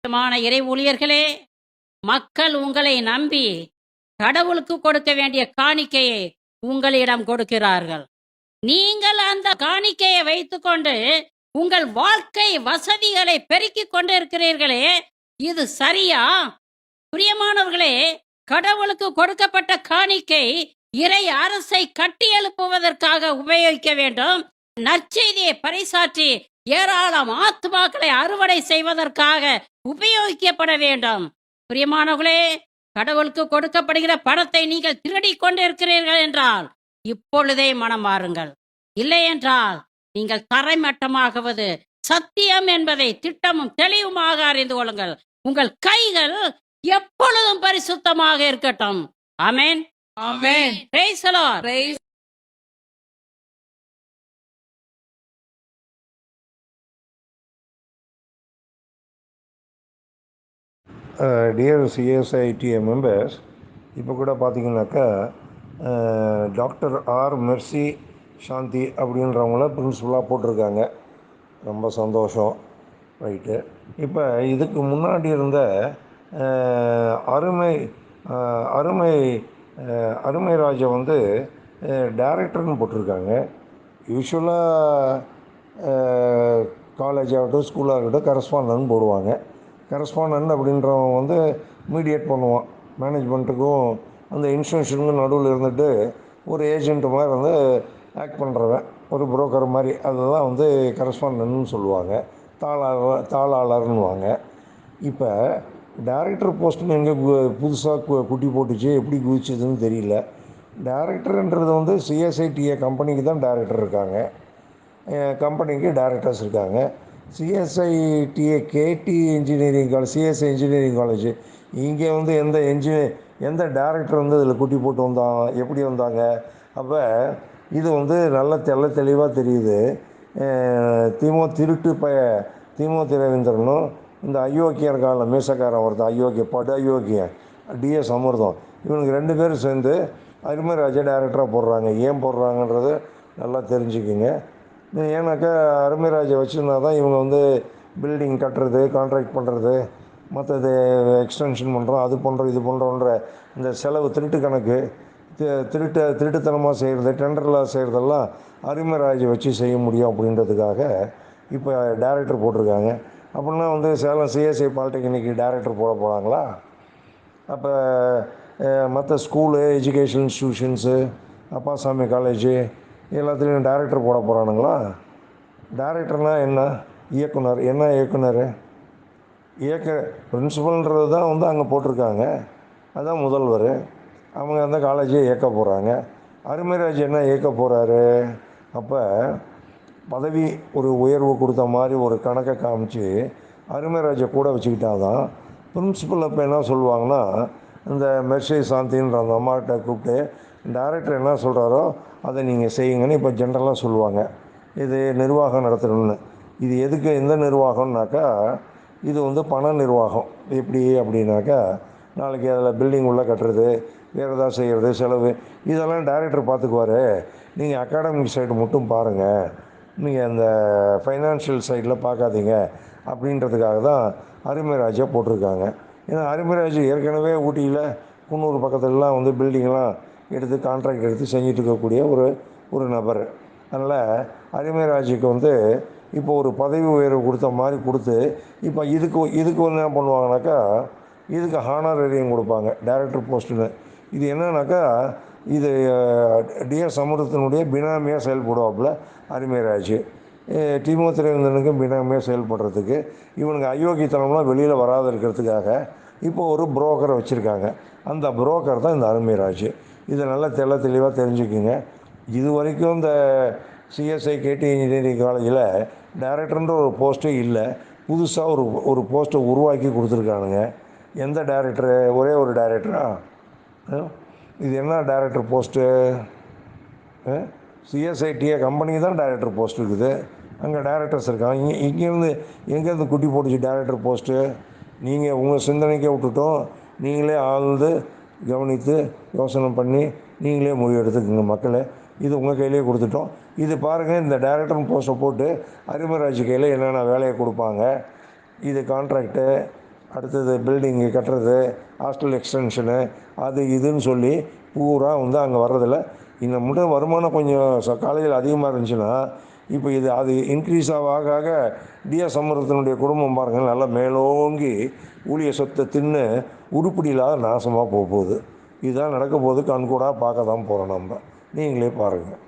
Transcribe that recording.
பிரியமான இறை ஊழியர்களே, மக்கள் உங்களை நம்பி கடவுளுக்கு கொடுக்க வேண்டிய காணிக்கையை உங்களிடம் கொடுக்கிறார்கள். நீங்கள் அந்த காணிக்கையை வைத்துக்கொண்டு உங்கள் வாழ்க்கை வசதிகளை பெருக்கிக் கொண்டிருக்கிறீர்களே, இது சரியா? பிரியமானவர்களே, கடவுளுக்கு கொடுக்கப்பட்ட காணிக்கை இறை அரசை கட்டி எழுப்புவதற்காக உபயோகிக்க வேண்டும். நற்செய்தியை பறைசாற்றி ஏராளம் ஆத்துமாக்களை அறுவடை செய்வதற்காக உபயோகிக்கப்பட வேண்டும். பிரியமானவர்களே, கடவுளுக்கு கொடுக்கப்படுகிற பணத்தை நீங்கள் திருடிக் கொண்டிருக்கிறீர்கள் என்றால் இப்பொழுதே மனம் மாறுங்கள். இல்லை என்றால் நீங்கள் தரைமட்டமாகுவது சத்தியம் என்பதை திட்டமும் தெளிவுமாக அறிந்து கொள்ளுங்கள். உங்கள் கைகள் எப்பொழுதும் பரிசுத்தமாக இருக்கட்டும். Amen. Amen. Praise the Lord. Praise dear CSIDA members, இப்போ கூட பார்த்தீங்கன்னாக்கா டாக்டர் ஆர் மெர்சி சாந்தி அப்படின்றவங்கள பிரின்சிபலாக போட்டிருக்காங்க. ரொம்ப சந்தோஷம். ரைட்டு. இப்போ இதுக்கு முன்னாடி இருந்த அருமை அருமை அருமைராஜை வந்து டைரக்டர்னு போட்டிருக்காங்க. யூஸ்வலாக காலேஜ் ஆகட்டும், ஸ்கூலாக இருக்கட்டும், கரஸ்பாண்டன்ட் போடுவாங்க. கரஸ்பாண்டன்ட் அப்படின்றவன் வந்து மீடியேட் பண்ணுவான் மேனேஜ்மெண்ட்டுக்கும் அந்த இன்ஸ்டியூஷனுக்கும் நடுவில் இருந்துட்டு ஒரு ஏஜென்ட் மாதிரி வந்து ஆக்ட் பண்ணுறவன், ஒரு புரோக்கர் மாதிரி. அதுதான் வந்து கரஸ்பாண்டன்ட்னு சொல்லுவாங்க, தாளாளர்னுவாங்க. இப்போ டைரக்டர் போஸ்ட்டுன்னு எங்கே புதுசாக குட்டி போட்டுச்சு, எப்படி குதிச்சதுன்னு தெரியல. டைரக்டர்ன்றது வந்து சிஎஸ்ஐடிஏ கம்பெனிக்கு தான் டைரக்டர் இருக்காங்க, கம்பெனிக்கு டைரக்டர்ஸ் இருக்காங்க. CSIDA KD engineering college, CSI engineering college, இங்கே வந்து எந்த டைரக்டர் வந்து இதில் குட்டி போட்டு எப்படி வந்தாங்க? அப்போ இது வந்து நல்ல தெளிவாக தெரியுது. திமோ திரவிந்திரனும் இந்த அயோக்கியர் கால மீசக்காரன் ஒருத்தன், அயோக்கியன் டிஎஸ் அமிர்தம், இவனுக்கு 2 பேரும் சேர்ந்து அருமைராஜா டைரக்டராக போடுறாங்க. ஏன் போடுறாங்கன்றது நல்லா தெரிஞ்சுக்குங்க. ஏன்னாக்கா அருமைராஜை வச்சுருந்தா தான் இவங்க வந்து பில்டிங் கட்டுறது, கான்ட்ராக்ட் பண்ணுறது, மற்றது எக்ஸ்டென்ஷன் பண்ணுறோம், அது பண்ணுறோம், இது பண்ணுறோன்ற இந்த செலவு திருட்டு கணக்கு, திருட்டுத்தனமாக செய்கிறது, டெண்டரில் செய்கிறதெல்லாம் அருமைராஜை வச்சு செய்ய முடியும் அப்படின்றதுக்காக இப்போ டைரக்டர் போட்டிருக்காங்க. அப்படின்னா வந்து சேலம் சிஎஸ்ஐ பாலிடெக்னிக்கு டைரக்டர் போட போகிறாங்களா? அப்போ மற்ற school, education institutions, Appasamy college எல்லாத்துலேயும் டைரக்டர் போட போகிறானுங்களா? டைரக்டர்னால் என்ன? இயக்குனர். என்ன இயக்குனர்? பிரின்சிபல்ன்றது தான் வந்து அங்கே போட்டிருக்காங்க, அதுதான் முதல்வர். அவங்க அந்த காலேஜை இயக்க போகிறாங்க. அருமைராஜ் என்ன இயக்க போகிறாரு? அப்போ பதவி ஒரு உயர்வு கொடுத்த மாதிரி ஒரு கணக்கை காமிச்சு அருமைராஜை கூட வச்சுக்கிட்டாதான் பிரின்சிபல் அப்போ என்ன சொல்லுவாங்கன்னா, இந்த மெர்சி சாந்தின்ற அந்த அம்மாட்ட கூப்பிட்டு டைரக்டர் என்ன சொல்கிறாரோ அதை நீங்கள் செய்யுங்கன்னு இப்போ ஜென்ரலாக சொல்லுவாங்க. இது நிர்வாகம் நடத்தணும்னு. இது எதுக்கு, எந்த நிர்வாகம்னாக்கா இது வந்து பண நிர்வாகம். எப்படி அப்படின்னாக்கா, நாளைக்கு அதில் பில்டிங் உள்ளே கட்டுறது, வேறு ஏதாவது செய்கிறது, செலவு, இதெல்லாம் டைரக்டர் பார்த்துக்குவார். நீங்கள் அகாடமிக் சைடு மட்டும் பாருங்கள், நீங்கள் அந்த ஃபைனான்ஷியல் சைடில் பார்க்காதீங்க அப்படின்றதுக்காக தான் அருமைராஜை போட்டிருக்காங்க. ஏன்னா அருமைராஜ் ஏற்கனவே ஊட்டியில் குன்னூர் பக்கத்துலலாம் வந்து பில்டிங்லாம் எடுத்து கான்ட்ராக்ட் எடுத்து செஞ்சுட்டு இருக்கக்கூடிய ஒரு நபர். அதனால் அருமைராஜுக்கு வந்து இப்போ ஒரு பதவி உயர்வு கொடுத்த மாதிரி கொடுத்து இப்போ இதுக்கு வந்து என்ன பண்ணுவாங்கனாக்கா, இதுக்கு ஹானரேரியம் கொடுப்பாங்க டைரக்டர் போஸ்ட்டுன்னு. இது என்னன்னாக்கா, இது டிஎஸ் அமிர்தத்தினுடைய பினாமியாக செயல்படுவாப்புல அருமைராஜ். திமோ திரவிந்தனுக்கும் பினாமியாக செயல்படுறதுக்கு, இவனுக்கு அயோக்கியத்தனம்லாம் வெளியில் வராத இருக்கிறதுக்காக இப்போ ஒரு புரோக்கரை வச்சுருக்காங்க. அந்த புரோக்கர் தான் இந்த அருமைராஜ். இதை நல்லா தெளிவாக தெரிஞ்சுக்குங்க. இது வரைக்கும் இந்த சிஎஸ்ஐ கேடி இன்ஜினியரிங் காலேஜில் டைரக்டர்ன்ற ஒரு போஸ்ட்டே இல்லை. புதுசாக ஒரு போஸ்ட்டை உருவாக்கி கொடுத்துருக்கானுங்க. எந்த டைரக்டரு? ஒரே ஒரு டைரக்டரா? இது என்ன டைரக்டர் போஸ்ட்டு? சிஎஸ்ஐடிஏ கம்பெனிக்கு தான் டைரக்டர் போஸ்ட் இருக்குது, அங்கே டைரக்டர்ஸ் இருக்காங்க. எங்கேருந்து குட்டி போட்டுச்சு டைரக்டர் போஸ்ட்டு? நீங்கள் உங்கள் சிந்தனைக்கே விட்டுட்டோம். நீங்களே ஆழ்ந்து கவனித்து யோசனை பண்ணி நீங்களே முடிவு எடுத்துக்கோங்க மக்களே. இது உங்கள் கையிலே கொடுத்துட்டோம். இது பாருங்கள், இந்த டைரக்டர் போஸ்ட்டை போட்டு அருமைராஜ் கையில் என்னென்ன வேலையை கொடுப்பாங்க, இது கான்ட்ராக்டு, அடுத்தது பில்டிங்கு கட்டுறது, ஹாஸ்டல் எக்ஸ்டென்ஷனு, அது இதுன்னு சொல்லி பூரா வந்து அங்கே வர்றதில்ல. இந்த மட்டும் வருமானம் கொஞ்சம் காலேஜில் அதிகமாக இருந்துச்சுன்னா, இப்போ இது அது இன்க்ரீஸ் ஆக டிஎஸ் சம்பரத்தினுடைய குடும்பம் பாருங்கள் நல்லா மேலோங்கி ஊழிய சொத்தை தின்னு உருப்படி இல்லாத நாசமாக போகுது. இதுதான் நடக்க போகுது. கண்கூடாக பார்க்க தான் போகிறோம் நம்ம. நீங்களே பாருங்கள்.